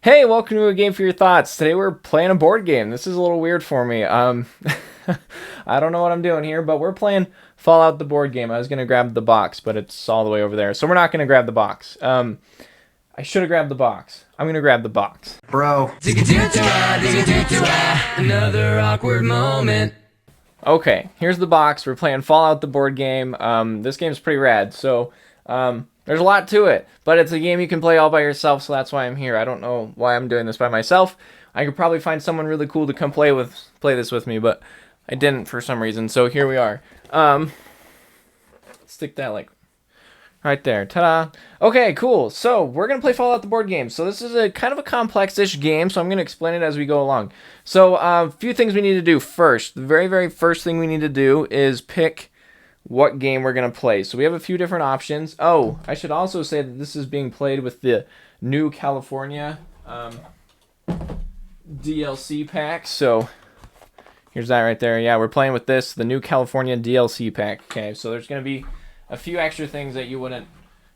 Hey, welcome to A Game for Your Thoughts. Today we're playing a board game. This is a little weird for me. I don't know what I'm doing here, but we're playing Fallout the board game. I was going to grab the box, but it's all the way over there. So we're not going to grab the box. I should have grabbed the box. I'm going to grab the box. Bro. Another awkward moment. Okay, here's the box. We're playing Fallout the board game. This game's pretty rad. So, there's a lot to it, but it's a game you can play all by yourself, so that's why I'm here. I don't know why I'm doing this by myself. I could probably find someone really cool to come play this with me, but I didn't for some reason, so here we are. Stick that like right there. Ta-da! Okay, cool. So we're gonna play Fallout the board game. So this is a kind of a complex-ish game, so I'm gonna explain it as we go along. So a few things we need to do first. The very, very first thing we need to do is pick what game we're going to play. So we have a few different options. Oh, I should also say that this is being played with the new California DLC pack. So here's that right there. Yeah, we're playing with this, the new California DLC pack. Okay, so there's going to be a few extra things that you wouldn't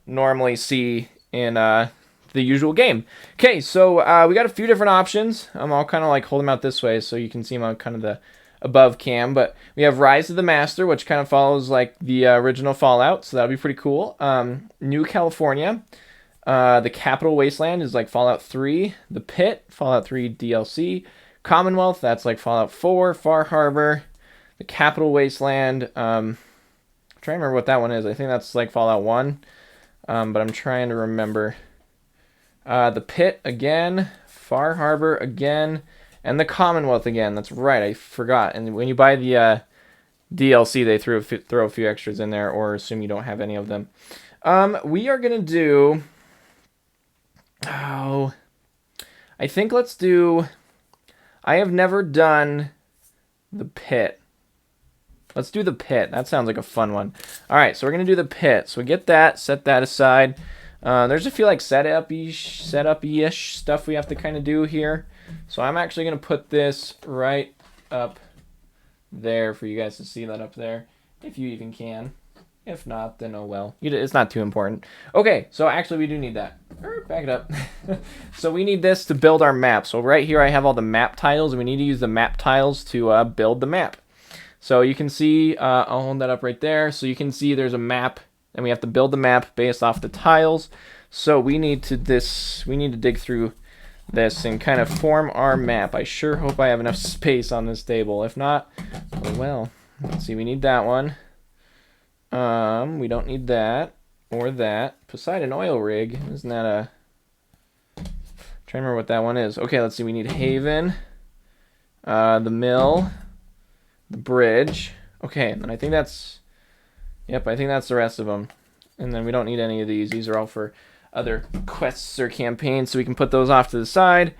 normally see in the usual game. Okay, so we got a few different options. I'll kind of like hold them out this way so you can see them on kind of the above cam, but we have Rise of the Master, which kind of follows like the original Fallout, so that'll be pretty cool. New California, the Capital Wasteland is like Fallout 3, the Pit, Fallout 3 DLC, Commonwealth, that's like Fallout 4, Far Harbor, the Capital Wasteland, I'm trying to remember what that one is. I think that's like Fallout 1, but I'm trying to remember. The Pit again, Far Harbor again, and the Commonwealth again. That's right, I forgot. And when you buy the DLC, they throw a few extras in there, or assume you don't have any of them. We are going to do... Oh, I think let's do... I have never done the Pit. Let's do the Pit. That sounds like a fun one. All right, so we're going to do the Pit. So we get that, set that aside. There's a few like setup-ish stuff we have to kind of do here. So I'm actually going to put this right up there for you guys to see that up there, if you even can. If not, then oh well. It's not too important. Okay, so actually we do need that. Back it up. So we need this to build our map. So right here I have all the map tiles, and we need to use the map tiles to build the map. So you can see, I'll hold that up right there. So you can see there's a map, and we have to build the map based off the tiles. So we need to dig through this and kind of form our map. I sure hope I have enough space on this table. If not, oh well. Let's see, we need that one. We don't need that or that. Poseidon oil rig. Isn't that a... I'm trying to remember what that one is. Okay, let's see. We need Haven, the mill, the bridge. Okay, and then I think that's... Yep, I think that's the rest of them. And then we don't need any of these. These are all for other quests or campaigns, so we can put those off to the side.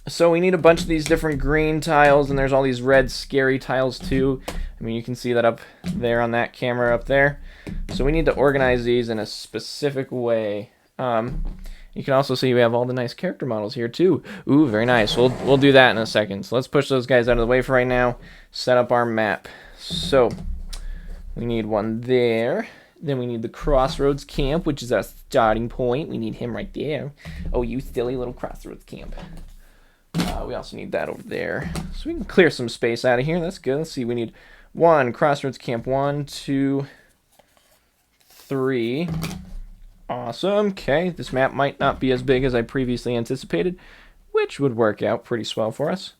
So we need a bunch of these different green tiles, and there's all these red scary tiles too. I mean, you can see that up there on that camera up there. So we need to organize these in a specific way. You can also see we have all the nice character models here too. Ooh, very nice. We'll do that in a second. So let's push those guys out of the way for right now. Set up our map. So we need one there. Then we need the Crossroads Camp, which is our starting point. We need him right there. Oh, you silly little Crossroads Camp. We also need that over there. So we can clear some space out of here. That's good. Let's see. We need one Crossroads Camp. 1, 2, 3. Awesome. Okay. This map might not be as big as I previously anticipated, which would work out pretty swell for us.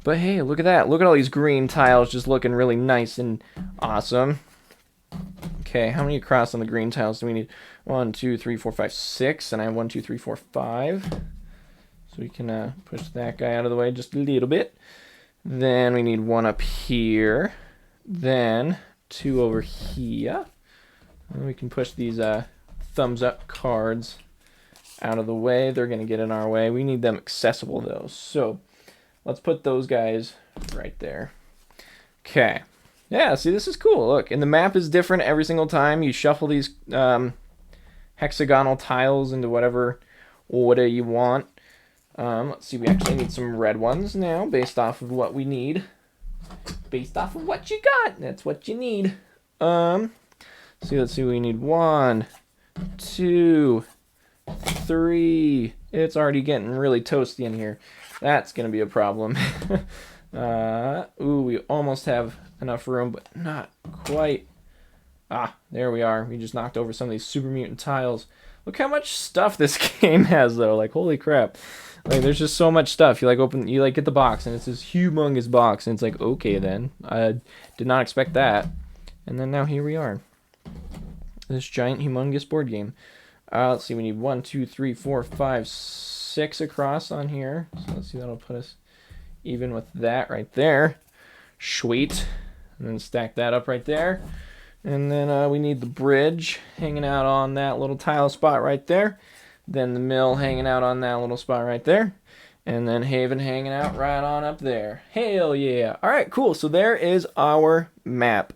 But hey, look at that. Look at all these green tiles just looking really nice and awesome. Okay, how many across on the green tiles do we need? 1, 2, 3, 4, 5, 6. And I have 1, 2, 3, 4, 5. So we can push that guy out of the way just a little bit. Then we need one up here. Then 2 over here. And we can push these thumbs up cards out of the way. They're going to get in our way. We need them accessible though. So let's put those guys right there. Okay. Yeah, see, this is cool. Look, and the map is different every single time. You shuffle these hexagonal tiles into whatever order you want. Let's see, we actually need some red ones now based off of what we need. Based off of what you got. That's what you need. Let's see. We need 1, 2, 3. It's already getting really toasty in here. That's gonna be a problem. Ooh, we almost have enough room, but not quite. Ah, there we are. We just knocked over some of these super mutant tiles. Look how much stuff this game has, though. Like, holy crap. Like, there's just so much stuff. You get the box, and it's this humongous box, and it's like, okay, then. I did not expect that. And then now here we are. This giant, humongous board game. Let's see, we need 1, 2, 3, 4, 5, 6 across on here. So let's see, that'll put us even with that right there. Sweet. And then stack that up right there. And then we need the bridge hanging out on that little tile spot right there. Then the mill hanging out on that little spot right there. And then Haven hanging out right on up there. Hell yeah. All right, cool. So there is our map.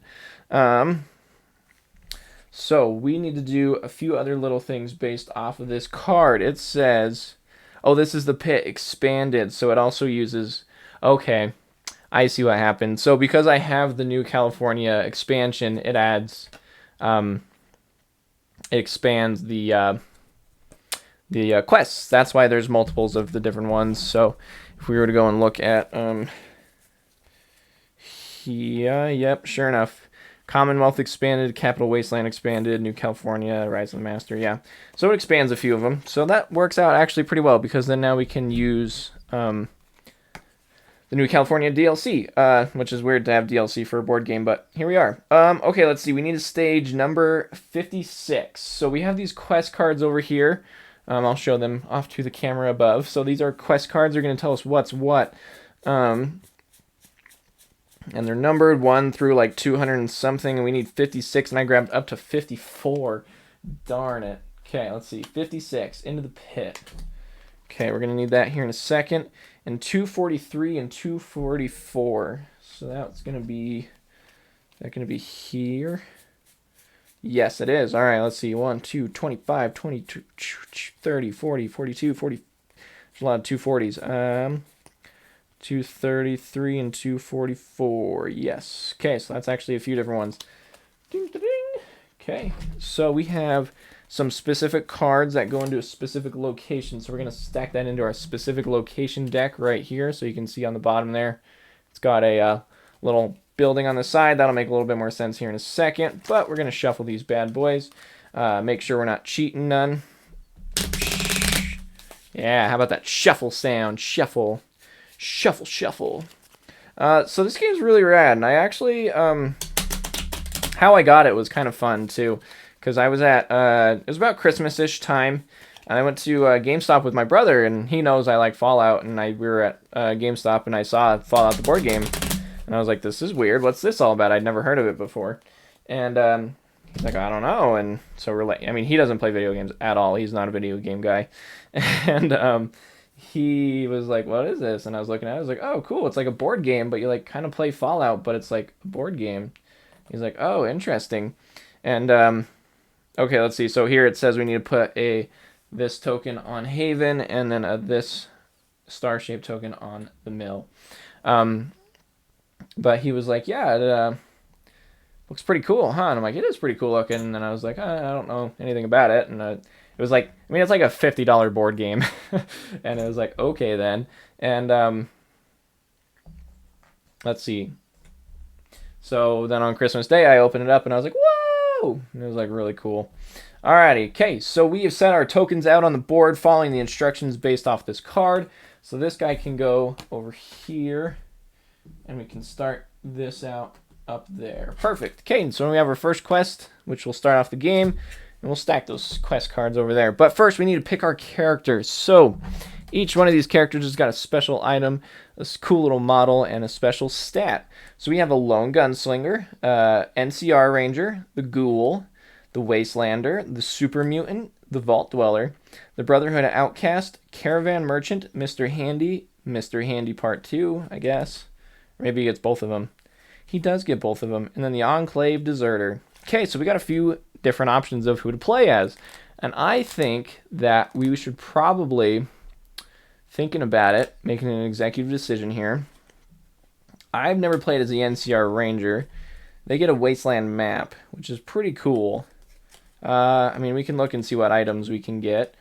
So we need to do a few other little things based off of this card. It says, oh, this is the pit expanded. So it also uses, okay, I see what happened. So because I have the new California expansion, it adds, it expands the quests. That's why there's multiples of the different ones. So if we were to go and look at, yep, sure enough. Commonwealth expanded, Capital Wasteland expanded, New California, Rise of the Master, yeah. So it expands a few of them. So that works out actually pretty well because then now we can use the New California DLC, which is weird to have DLC for a board game, but here we are. Okay, let's see. We need a stage number 56. So we have these quest cards over here. I'll show them off to the camera above. So these are quest cards. They're going to tell us what's what. And they're numbered 1 through like 200 and something, and we need 56, and I grabbed up to 54. Darn it. Okay, let's see. 56, into the pit. Okay, we're going to need that here in a second. And 243 and 244. So that's going to be, is that going to be here? Yes, it is. All right, let's see. 1, 2, 25, 22, 30, 40, 42, 40. There's a lot of 240s. 233 and 244. Yes. Okay, so that's actually a few different ones. Ding, ding, ding. Okay, so we have some specific cards that go into a specific location. So we're going to stack that into our specific location deck right here. So you can see on the bottom there, it's got a little building on the side. That'll make a little bit more sense here in a second. But we're going to shuffle these bad boys. Make sure we're not cheating none. Yeah, how about that shuffle sound? Shuffle. Shuffle, shuffle. So this game's really rad, and I actually, how I got it was kind of fun, too, because I was at, it was about Christmas-ish time, and I went to GameStop with my brother, and he knows I like Fallout, and we were at GameStop, and I saw Fallout the board game, and I was like, this is weird, what's this all about? I'd never heard of it before, and he's like, I don't know, and so we're like, I mean, he doesn't play video games at all, he's not a video game guy, and, he was like, what is this? And I was looking at it, I was like, oh, cool, it's like a board game, but you like kind of play Fallout, but it's like a board game. He's like, oh, interesting. And, okay, let's see. So here it says we need to put this token on Haven, and then this star-shaped token on the mill. But he was like, yeah, it looks pretty cool, huh? And I'm like, it is pretty cool looking. And then I was like, I don't know anything about it. And it was like, I mean, it's like a $50 board game. And it was like, okay then. And let's see. So then on Christmas Day, I opened it up and I was like, whoa! And it was like really cool. Alrighty, okay, so we have set our tokens out on the board following the instructions based off this card. So this guy can go over here, and we can start this out up there. Perfect. Okay, so we have our first quest, which will start off the game, and we'll stack those quest cards over there. But first, we need to pick our characters. So each one of these characters has got a special item, a cool little model, and a special stat. So we have a Lone Gunslinger, NCR Ranger, the Ghoul, the Wastelander, the Super Mutant, the Vault Dweller, the Brotherhood of Outcast, Caravan Merchant, Mr. Handy Part 2, I guess. Or maybe he gets both of them. He does get both of them. And then the Enclave Deserter. Okay, so we got a few different options of who to play as. And I think that we should probably, thinking about it, making an executive decision here. I've never played as the NCR Ranger, they get a wasteland map, which is pretty cool. I mean, we can look and see what items we can get.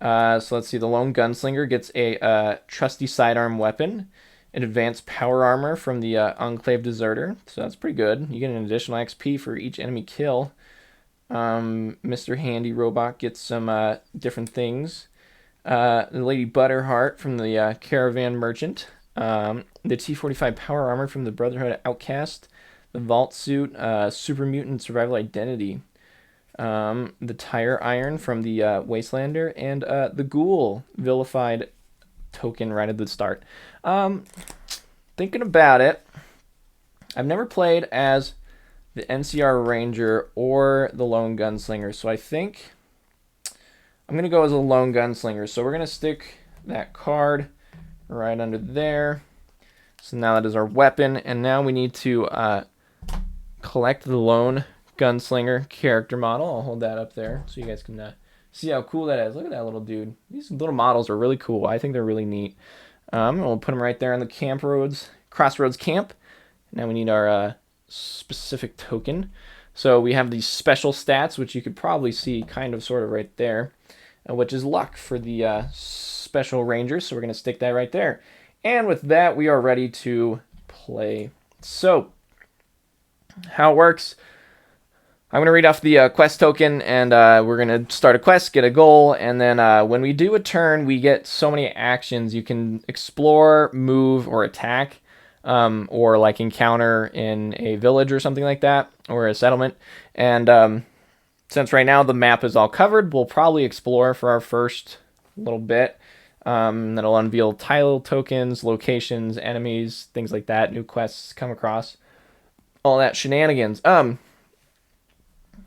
So let's see. The lone gunslinger gets a trusty sidearm weapon, an advanced power armor from the Enclave Deserter. So that's pretty good. You get an additional XP for each enemy kill. Mr. Handy Robot gets some different things. The Lady Butterheart from the Caravan Merchant. The T-45 power armor from the Brotherhood Outcast. The Vault Suit, Super Mutant Survival Identity. The Tire Iron from the Wastelander. And the Ghoul Vilified token right at the start. Thinking about it, I've never played as the NCR Ranger or the Lone Gunslinger, so I think I'm going to go as a Lone Gunslinger. So we're going to stick that card right under there. So now that is our weapon, and now we need to collect the Lone Gunslinger character model. I'll hold that up there so you guys can see how cool that is. Look at that little dude. These little models are really cool. I think they're really neat. We'll put them right there on the Crossroads camp. Now we need our specific token. So we have these special stats, which you could probably see kind of sort of right there, which is luck for the special ranger. So we're going to stick that right there. And with that, we are ready to play. So how it works, I'm going to read off the quest token, and we're going to start a quest, get a goal, and then when we do a turn, we get so many actions. You can explore, move, or attack, or like encounter in a village or something like that, or a settlement. And since right now the map is all covered, we'll probably explore for our first little bit. That'll unveil tile tokens, locations, enemies, things like that, new quests come across, all that shenanigans.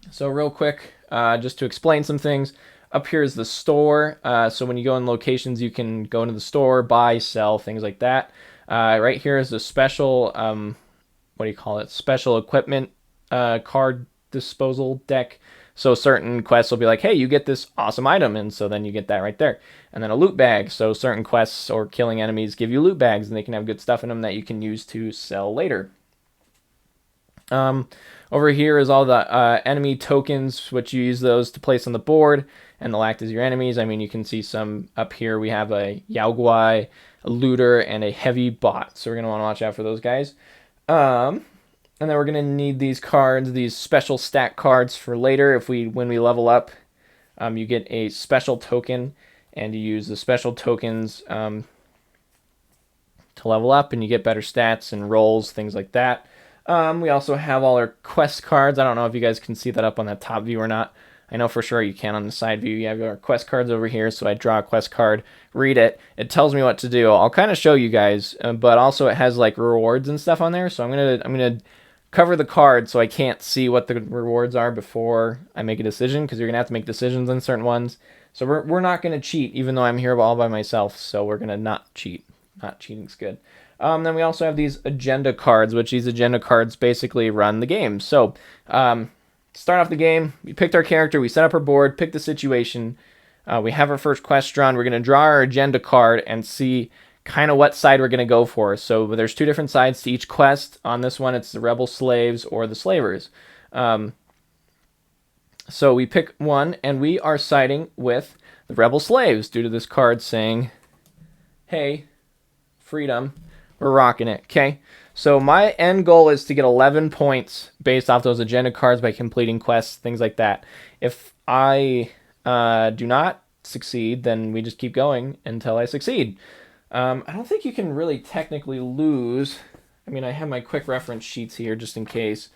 So real quick, just to explain some things, up here is the store. So when you go in locations, you can go into the store, buy, sell, things like that. Right here is the special, what do you call it? Special equipment card disposal deck. So certain quests will be like, hey, you get this awesome item, and so then you get that right there. And then a loot bag. So certain quests or killing enemies give you loot bags, and they can have good stuff in them that you can use to sell later. Over here is all the enemy tokens, which you use those to place on the board, and they'll act as your enemies. I mean, you can see some up here. We have a Yaoguai, a Looter, and a Heavy Bot. So we're going to want to watch out for those guys. And then we're going to need these cards, these special stat cards for later. When we level up, you get a special token, and you use the special tokens to level up, and you get better stats and rolls, things like that. We also have all our quest cards. I don't know if you guys can see that up on that top view or not. I know for sure you can on the side view. You have our quest cards over here, so I draw a quest card, read it. It tells me what to do. I'll kind of show you guys, but also it has like rewards and stuff on there. So I'm gonna cover the card so I can't see what the rewards are before I make a decision, because you're gonna have to make decisions on certain ones. So we're not gonna cheat, even though I'm here all by myself. So we're gonna not cheat. Not cheating's good. Then we also have these agenda cards, which these agenda cards basically run the game. So start off the game, we picked our character, we set up our board, pick the situation, we have our first quest drawn. We're going to draw our agenda card and see kind of what side we're going to go for. So there's two different sides to each quest. On this one, it's the rebel slaves or the slavers. So we pick one, and we are siding with the rebel slaves due to this card saying, hey, freedom. We're rocking it, okay? So my end goal is to get 11 points based off those agenda cards by completing quests, things like that. If I do not succeed, then we just keep going until I succeed. I don't think you can really technically lose. I mean, I have my quick reference sheets here just in case.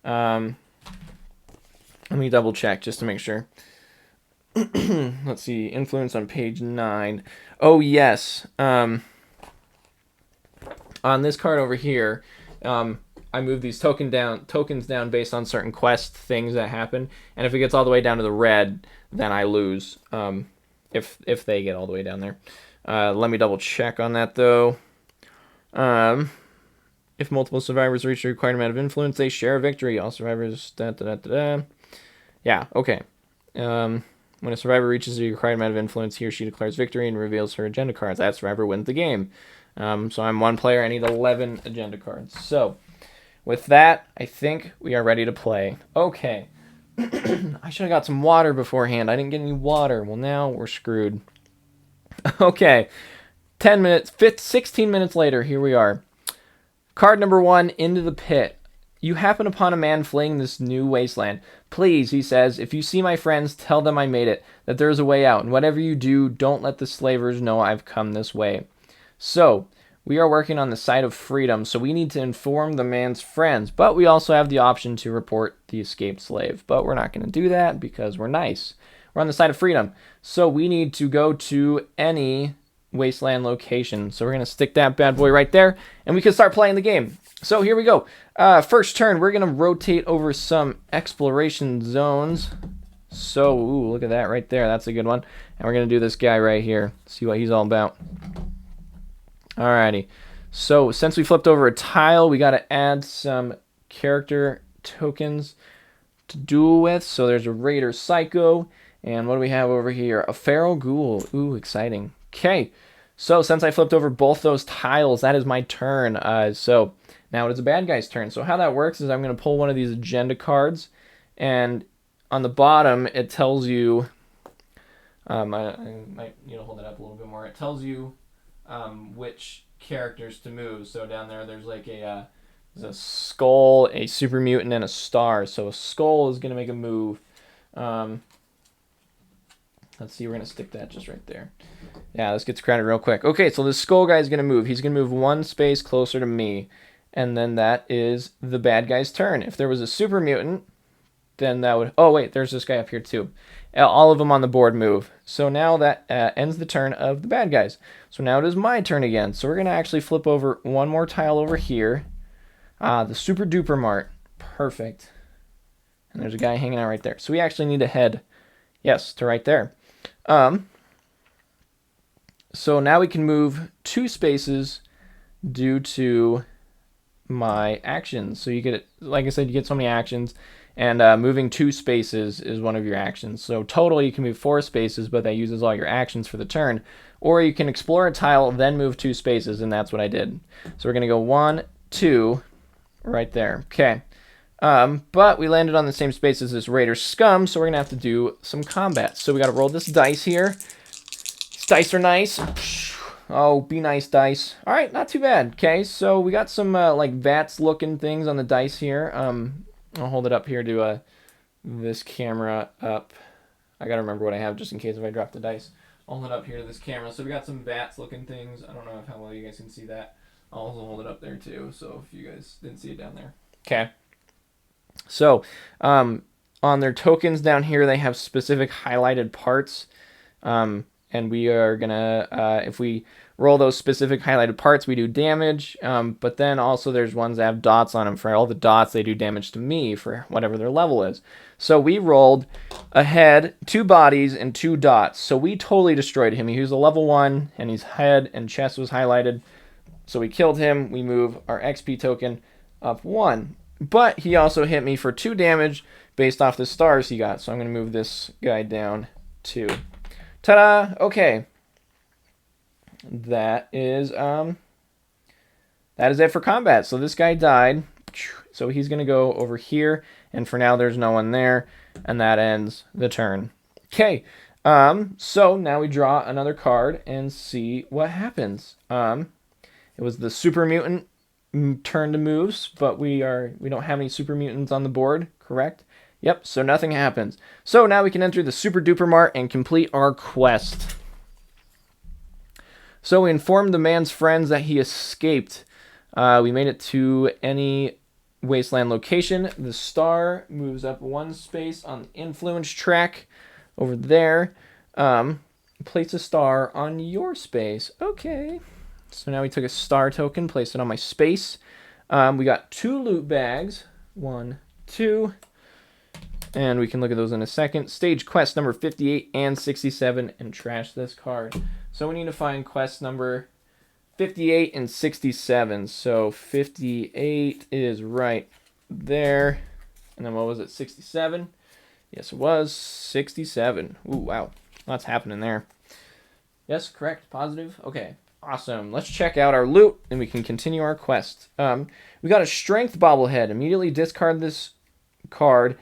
Let me double check just to make sure. Let's see, influence on page 9. Oh, yes. On this card over here, I move these tokens down based on certain quest things that happen, and if it gets all the way down to the red, then I lose. If they get all the way down there, let me double check on that though. If multiple survivors reach the required amount of influence, they share a victory. All survivors. Yeah. Okay. When a survivor reaches the required amount of influence, he or she declares victory and reveals her agenda cards. That survivor wins the game. So I'm one player. I need 11 agenda cards. So with that, I think we are ready to play. Okay. I should have got some water beforehand. I didn't get any water. Well, now we're screwed. Okay. 10 minutes, 16 minutes later, here we are. Card number 1, Into the Pit. You happen upon a man fleeing this new wasteland. Please, he says, if you see my friends, tell them I made it, that there is a way out, and whatever you do, don't let the slavers know I've come this way. So, we are working on the side of freedom, so we need to inform the man's friends, but we also have the option to report the escaped slave. But we're not going to do that because we're nice. We're on the side of freedom. So we need to go to any wasteland location. So we're going to stick that bad boy right there, and we can start playing the game. So here we go. First turn, we're going to rotate over some exploration zones. So, ooh, look at that right there. That's a good one. And we're going to do this guy right here. See what he's all about. Alrighty. So, since we flipped over a tile, we got to add some character tokens to duel with. So, there's a Raider Psycho. And what do we have over here? A Feral Ghoul. Ooh, exciting. Okay. So, since I flipped over both those tiles, that is my turn. So, now it is a bad guy's turn. So, how that works is I'm going to pull one of these agenda cards. And on the bottom, it tells you... I might need to hold it up a little bit more. It tells you which characters to move. So down there's like there's a skull, a super mutant, and a star. So a skull is going to make a move. Let's see, we're going to stick that just right there. Yeah, this gets crowded real quick. Okay, so the skull guy is going to move. He's going to move one space closer to me. And then that is the bad guy's turn. If there was a super mutant, then that would... Oh, wait, there's this guy up here too. All of them on the board move. So now that ends the turn of the bad guys. So now it is my turn again. So we're going to actually flip over one more tile over here. The Super Duper Mart. Perfect. And there's a guy hanging out right there. So we actually need to head, yes, to right there. So now we can move 2 spaces due to my actions. So you get, like I said, you get so many actions. And moving 2 spaces is one of your actions. So total, you can move 4 spaces, but that uses all your actions for the turn. Or you can explore a tile, then move 2 spaces, and that's what I did. So we're going to go 1, 2, right there. Okay. But we landed on the same space as this Raider Scum, so we're going to have to do some combat. So we got to roll this dice here. These dice are nice. Oh, be nice, dice. All right, not too bad. Okay, so we got some like VATS-looking things on the dice here. I'll hold it up here to this camera up. I gotta remember what I have just in case if I drop the dice. I'll hold it up here to this camera. So we got some bats looking things. I don't know how well you guys can see that. I'll also hold it up there too, so if you guys didn't see it down there. Okay. So on their tokens down here, they have specific highlighted parts. And we are gonna, if we roll those specific highlighted parts, we do damage, but then also there's ones that have dots on them. For all the dots, they do damage to me for whatever their level is. So we rolled a head, 2 bodies, and 2 dots. So we totally destroyed him. He was a level 1, and his head and chest was highlighted. So we killed him. We move our XP token up 1. But he also hit me for 2 damage based off the stars he got. So I'm going to move this guy down 2. Ta-da! Okay. That is it for combat. So this guy died. So he's going to go over here. And for now, there's no one there. And that ends the turn. Okay. So now we draw another card and see what happens. It was the Super Mutant turn to moves, but we don't have any Super Mutants on the board, correct? Yep, so nothing happens. So now we can enter the Super Duper Mart and complete our quest. So we informed the man's friends that he escaped. We made it to any wasteland location. The star moves up 1 space on the influence track over there. Place a star on your space. Okay. So now we took a star token, placed it on my space. We got 2 loot bags. 1, 2. And we can look at those in a second. Stage quest number 58 and 67 and trash this card. So we need to find quest number 58 and 67. So 58 is right there. And then what was it, 67? Yes, it was 67. Ooh, wow. Lots happening there. Yes, correct, positive. Okay. Awesome. Let's check out our loot, and we can continue our quest. We got a strength bobblehead. Immediately discard this card,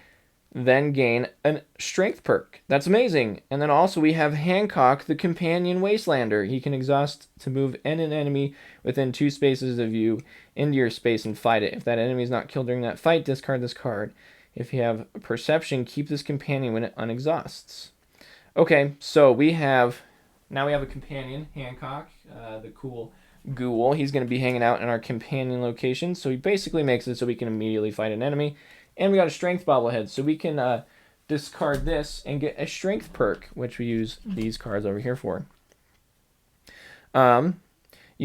then gain a strength perk. That's amazing. And then also we have Hancock, the companion wastelander. He can exhaust to move an enemy within 2 spaces of you into your space and fight it. If that enemy is not killed during that fight, discard this card. If you have perception, keep this companion when it unexhausts. Okay, so we have a companion, Hancock, the cool ghoul. He's going to be hanging out in our companion location. So he basically makes it so we can immediately fight an enemy. And we got a strength bobblehead, so we can discard this and get a strength perk, which we use these cards over here for. You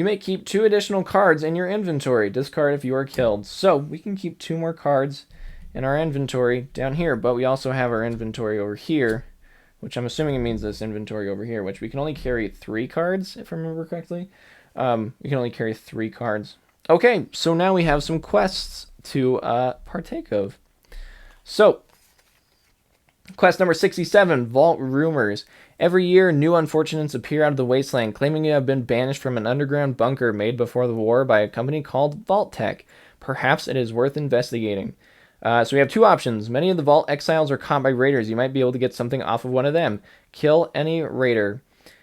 may keep 2 additional cards in your inventory. Discard if you are killed. So we can keep 2 more cards in our inventory down here, but we also have our inventory over here, which I'm assuming it means this inventory over here, which we can only carry 3 cards, if I remember correctly. We can only carry 3 cards. Okay, so now we have some quests to partake of. So, quest number 67, Vault Rumors. Every year, new unfortunates appear out of the wasteland, claiming to have been banished from an underground bunker made before the war by a company called Vault Tech. Perhaps it is worth investigating. So we have 2 options. Many of the Vault exiles are caught by raiders. You might be able to get something off of one of them. Kill any raider.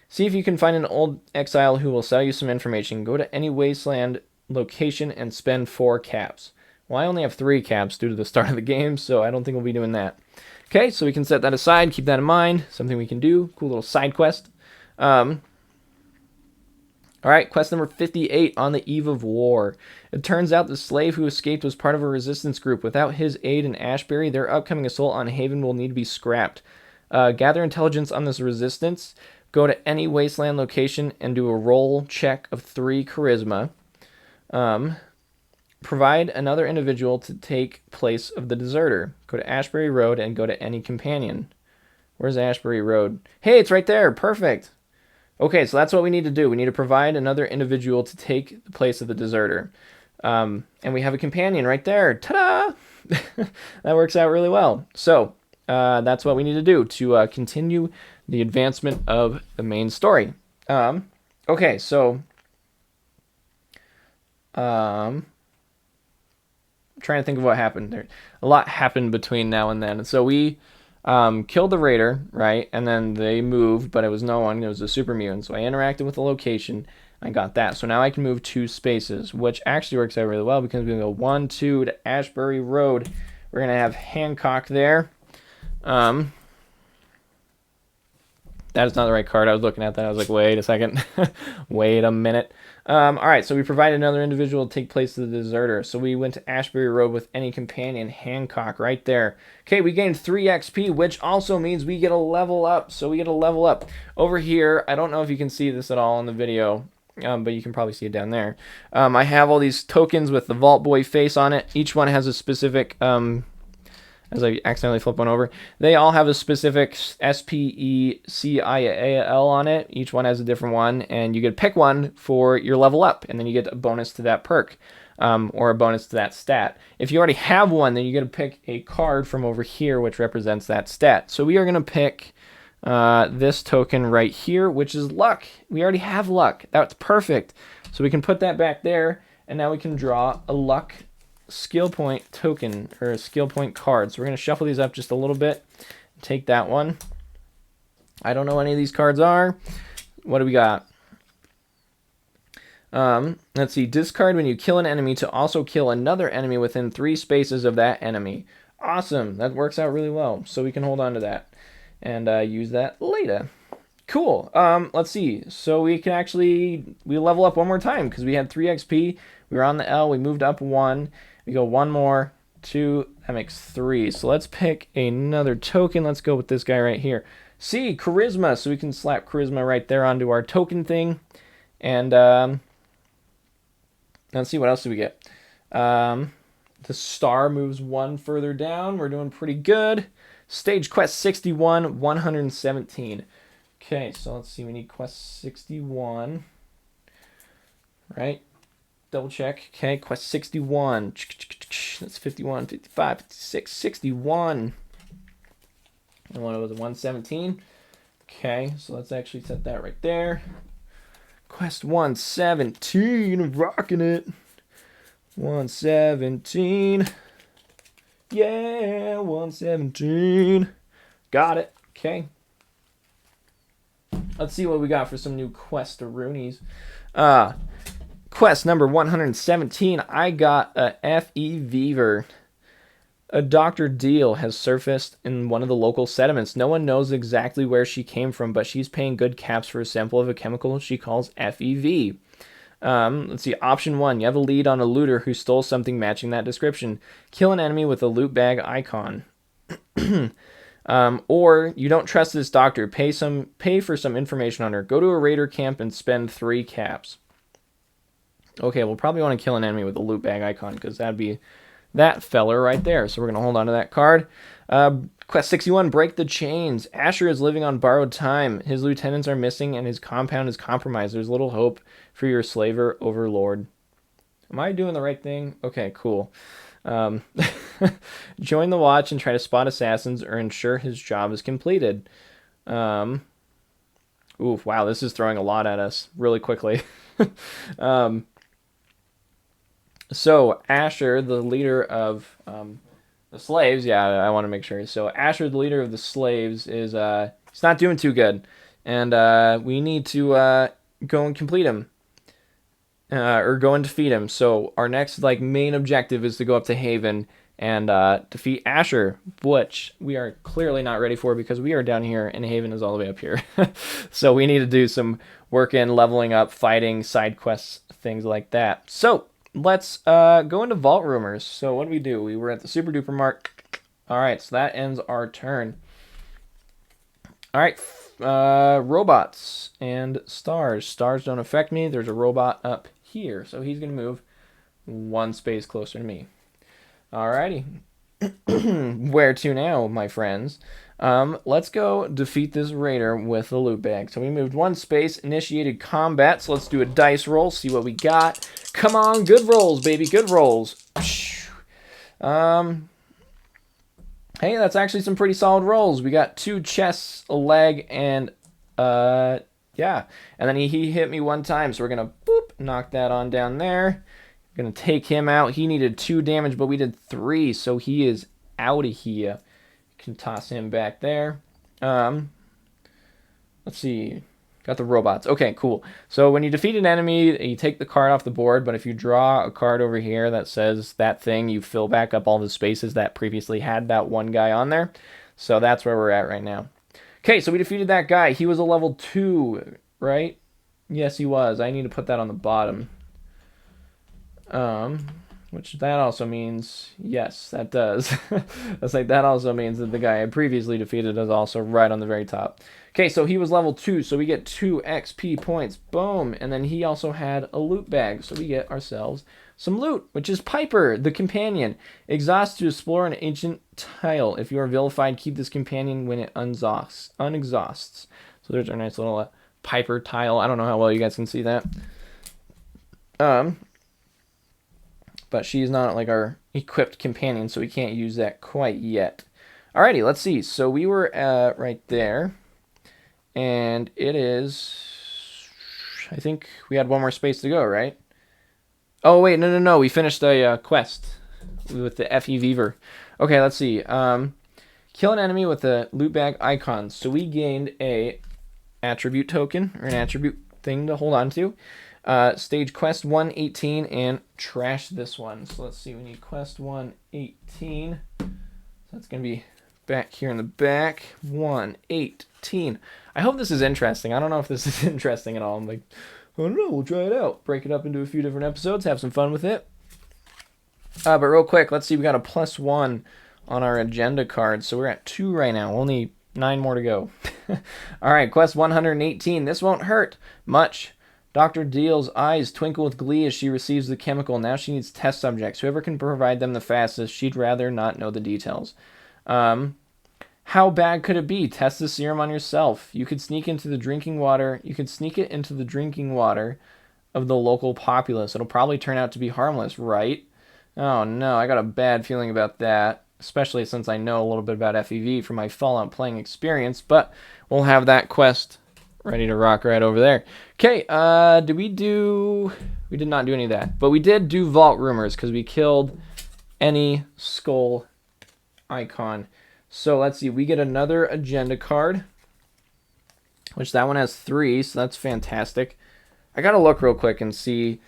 See if you can find an old exile who will sell you some information. Go to any wasteland location and spend 4 caps. Well, I only have 3 caps due to the start of the game, so I don't think we'll be doing that. Okay, so we can set that aside, keep that in mind. Something we can do. Cool little side quest. All right, quest number 58, On the Eve of War. It turns out the slave who escaped was part of a resistance group. Without his aid in Ashbury, their upcoming assault on Haven will need to be scrapped. Gather intelligence on this resistance. Go to any wasteland location and do a roll check of 3 charisma. Provide another individual to take place of the deserter. Go to Ashbury Road and go to any companion. Where's Ashbury Road? Hey, it's right there. Perfect. Okay, so that's what we need to do. We need to provide another individual to take the place of the deserter. And we have a companion right there. Ta-da! That works out really well. So that's what we need to do to continue the advancement of the main story. Okay, so trying to think of what happened there. A lot happened between now and then. So we killed the raider, right? And then they moved, but it was no one. It was a super mutant. So I interacted with the location. I got that. So now I can move 2 spaces, which actually works out really well because we're going to go 1, 2 to Ashbury Road. We're going to have Hancock there. That is not the right card. I was looking at that. I was like, wait a second. Wait a minute. All right, so we provided another individual to take place of the deserter. So we went to Ashbury Road with any companion, Hancock, right there. Okay, we gained 3 XP, which also means we get a level up. So we get a level up. Over here, I don't know if you can see this at all in the video, but you can probably see it down there. I have all these tokens with the Vault Boy face on it. Each one has a specific... as I accidentally flip one over. They all have a specific SPECIAL on it. Each one has a different one, and you get to pick one for your level up, and then you get a bonus to that perk, or a bonus to that stat. If you already have one, then you get to pick a card from over here, which represents that stat. So we are going to pick this token right here, which is luck. We already have luck. That's perfect. So we can put that back there, and now we can draw a luck skill point token or a skill point card. So we're going to shuffle these up just a little bit. Take that one. I don't know what any of these cards are. What do we got? Let's see. Discard when you kill an enemy to also kill another enemy within 3 spaces of that enemy. Awesome. That works out really well. So we can hold on to that and use that later. Cool. Let's see. So we can we level up one more time because we had 3 XP. We were on the L. We moved up 1. We go 1 more, 2, that makes 3. So let's pick another token. Let's go with this guy right here. C, Charisma. So we can slap Charisma right there onto our token thing. And let's see, what else do we get? The star moves 1 further down. We're doing pretty good. Stage quest 61, 117. Okay, so let's see. We need quest 61. Right? Double check. Okay, quest 61. That's 51, 55, 56, 61. And what was it, 117? Okay, so let's actually set that right there. Quest 117, rocking it. 117. Yeah, 117. Got it. Okay. Let's see what we got for some new quest-a-roonies. Quest number 117. I got a F.E. Beaver. A Dr. Deal has surfaced in one of the local sediments. No one knows exactly where she came from, but she's paying good caps for a sample of a chemical she calls FEV. Let's see. Option 1. You have a lead on a looter who stole something matching that description. Kill an enemy with a loot bag icon. Or you don't trust this doctor. Pay for some information on her. Go to a raider camp and spend 3 caps. Okay, we'll probably want to kill an enemy with a loot bag icon because that'd be that feller right there. So we're going to hold on to that card. Quest 61, break the chains. Asher is living on borrowed time. His lieutenants are missing and his compound is compromised. There's little hope for your slaver overlord. Am I doing the right thing? Okay, cool. Join the watch and try to spot assassins or ensure his job is completed. Ooh, wow, this is throwing a lot at us really quickly. So Asher, the leader of the slaves, yeah, I want to make sure. So Asher, the leader of the slaves, is he's not doing too good, and we need to go and complete him, or go and defeat him. So our next main objective is to go up to Haven and defeat Asher, which we are clearly not ready for because we are down here and Haven is all the way up here. So we need to do some work in leveling up, fighting, side quests, things like that. So let's go into Vault Rumors. So what do? We were at the Super Duper Mark. All right, so that ends our turn. All right, robots and stars. Stars don't affect me. There's a robot up here, so he's going to move 1 space closer to me. Alrighty. Where to now, my friends? Let's go defeat this raider with the loot bag. So we moved 1 space, initiated combat. So let's do a dice roll, see what we got. Come on, good rolls, baby, good rolls. Hey, that's actually some pretty solid rolls. We got 2 chests, a leg, and yeah. And then he hit me 1 time, so we're gonna knock that on down there. Gonna take him out. He needed 2 damage, but we did 3, so he is out of here. Can toss him back there. Let's see. Got the robots. Okay, cool. So when you defeat an enemy, you take the card off the board, but if you draw a card over here that says that thing, you fill back up all the spaces that previously had that one guy on there. So that's where we're at right now. Okay, so we defeated that guy. He was a level 2, right? Yes, he was. I need to put that on the bottom. Which that also means, yes, that does. That's that also means that the guy I previously defeated is also right on the very top. Okay, so he was level 2, so we get 2 XP points. Boom. And then he also had a loot bag, so we get ourselves some loot, which is Piper, the companion. Exhaust to explore an ancient tile. If you are vilified, keep this companion when it unexhausts. So there's our nice little Piper tile. I don't know how well you guys can see that. But she's not our equipped companion, so we can't use that quite yet. Alrighty, let's see. So we were right there. And it is... I think we had 1 more space to go, right? Oh, wait, no. We finished a quest with the F.E. Beaver. Okay, let's see. Kill an enemy with a loot bag icon. So we gained a attribute token, or an attribute thing to hold on to. Stage quest 118 and trash this one. So let's see, we need quest 118. So that's going to be back here in the back. 118. I hope this is interesting. I don't know if this is interesting at all. I'm like, I don't know, we'll try it out. Break it up into a few different episodes, have some fun with it. But real quick, let's see, we got a +1 on our agenda card. So we're at 2 right now, only 9 more to go. Alright, quest 118. This won't hurt much. Dr. Deal's eyes twinkle with glee as she receives the chemical. Now she needs test subjects. Whoever can provide them the fastest, she'd rather not know the details. How bad could it be? Test the serum on yourself. You could sneak into the drinking water. You could sneak it into the drinking water of the local populace. It'll probably turn out to be harmless, right? Oh no, I got a bad feeling about that, especially since I know a little bit about FEV from my Fallout playing experience, but we'll have that quest Ready to rock right over there. Okay, did we do... We did not do any of that. But we did do Vault Rumors because we killed any skull icon. So let's see. We get another agenda card, which that one has 3, so that's fantastic. I got to look real quick and see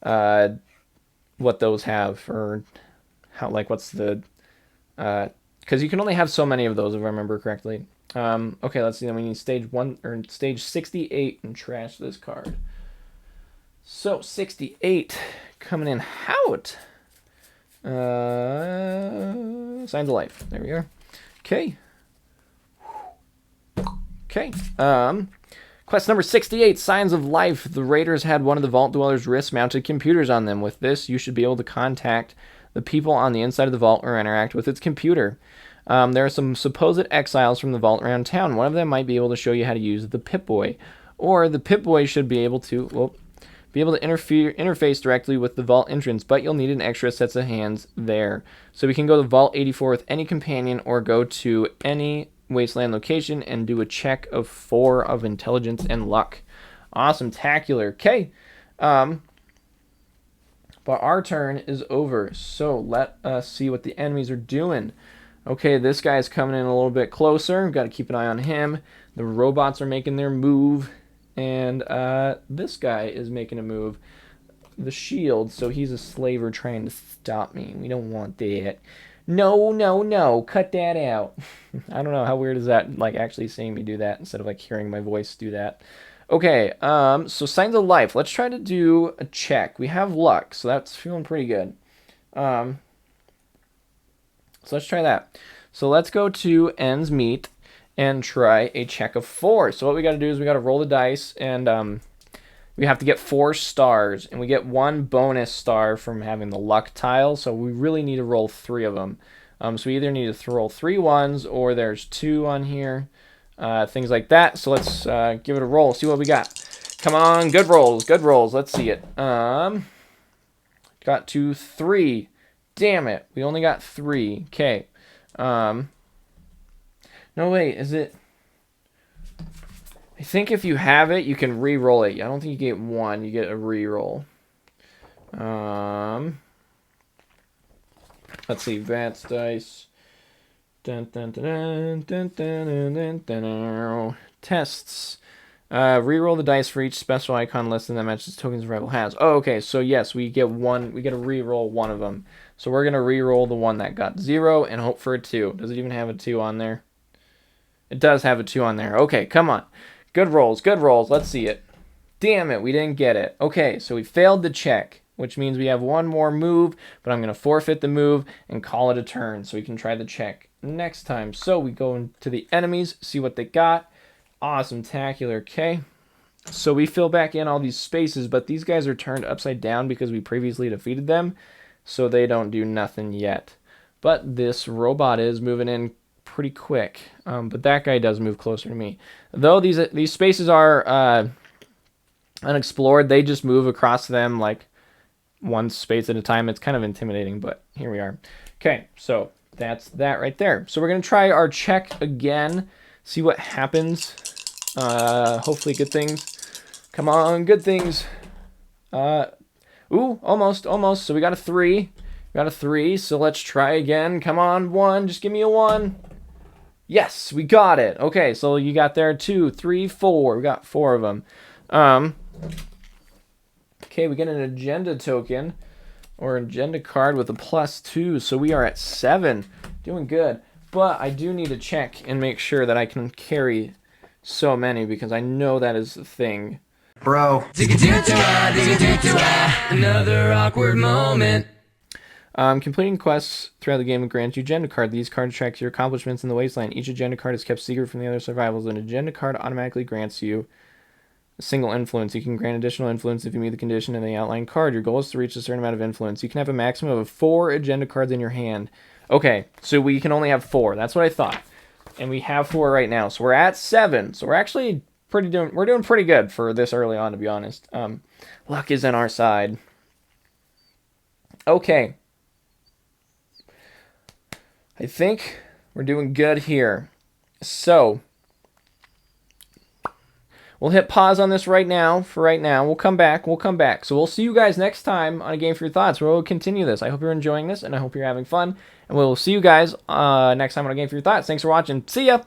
what those have, or how, like, what's the... Because you can only have so many of those, if I remember correctly. Okay, let's see. Then we need stage 1 or stage 68 and trash this card. So 68 coming in out. Signs of Life. There we are. Okay. Okay. Quest number 68, Signs of Life. The raiders had one of the Vault Dwellers' wrist-mounted computers on them. With this, you should be able to contact the people on the inside of the vault or interact with its computer. There are some supposed exiles from the vault around town. One of them might be able to show you how to use the Pip-Boy. Or the Pip-Boy should be able to... interface directly with the vault entrance, but you'll need an extra set of hands there. So we can go to Vault 84 with any companion or go to any wasteland location and do a check of 4 of intelligence and luck. Awesome, tacular. Okay. But our turn is over, so let us see what the enemies are doing. Okay, this guy's coming in a little bit closer. We've got to keep an eye on him. The robots are making their move. And this guy is making a move. The shield, so he's a slaver trying to stop me. We don't want that. No, no, no. Cut that out. I don't know. How weird is that, like, actually seeing me do that instead of, like, hearing my voice do that. Okay, so Signs of Life. Let's try to do a check. We have luck, so that's feeling pretty good. So let's try that. So let's go to Ends Meet and try a check of 4. So what we got to do is we got to roll the dice, and we have to get 4 stars, and we get 1 bonus star from having the luck tile. So we really need to roll 3 of them. So we either need to roll 3 ones, or there's 2 on here, things like that. So let's give it a roll, see what we got. Come on, good rolls, good rolls. Let's see it. Got 2, 3. Damn it, we only got 3. Okay. No, wait, is it... I think if you have it, you can re-roll it. I don't think you get 1, you get a re-roll. Let's see, Vats dice. Dun, dun, dun, dun, dun, dun, dun, dun, dun. Tests. Re-roll the dice for each special icon listed that matches tokens the rival has. Oh, okay, so yes, we get to re-roll 1 of them. So we're going to re-roll the one that got 0 and hope for a 2. Does it even have a 2 on there? It does have a 2 on there. Okay, come on. Good rolls, good rolls. Let's see it. Damn it, we didn't get it. Okay, so we failed the check, which means we have 1 more move, but I'm going to forfeit the move and call it a turn so we can try the check next time. So we go into the enemies, see what they got. Awesome, tacular. Okay, so we fill back in all these spaces, but these guys are turned upside down because we previously defeated them, so they don't do nothing yet. But this robot is moving in pretty quick, but that guy does move closer to me. Though these spaces are unexplored, they just move across them like 1 space at a time. It's kind of intimidating, but here we are. Okay, so that's that right there. So we're going to try our check again, see what happens. Hopefully good things. Come on, good things. Ooh, almost. So we got a 3. We got a 3, so let's try again. Come on, 1. Just give me a 1. Yes, we got it. Okay, so you got there 2, 3, 4. We got 4 of them. Okay, we get an agenda token or agenda card with a +2, so we are at 7. Doing good. But I do need to check and make sure that I can carry so many because I know that is the thing. Bro. Another awkward moment. Completing quests throughout the game will grant you agenda card. These cards track your accomplishments in the wasteland. Each agenda card is kept secret from the other survivals. An agenda card automatically grants you a single influence. You can grant additional influence if you meet the condition in the outline card. Your goal is to reach a certain amount of influence. You can have a maximum of 4 agenda cards in your hand. Okay, so we can only have 4. That's what I thought. And we have 4 right now. So we're at 7. So we're actually doing pretty good for this early on, to be honest. Luck is on our side. Okay. I think we're doing good here. So we'll hit pause on this right now. For right now, we'll come back. So we'll see you guys next time on A Game for Your Thoughts, where we'll continue this. I hope you're enjoying this, and I hope you're having fun. And we'll see you guys next time on A Game for Your Thoughts. Thanks for watching. See ya!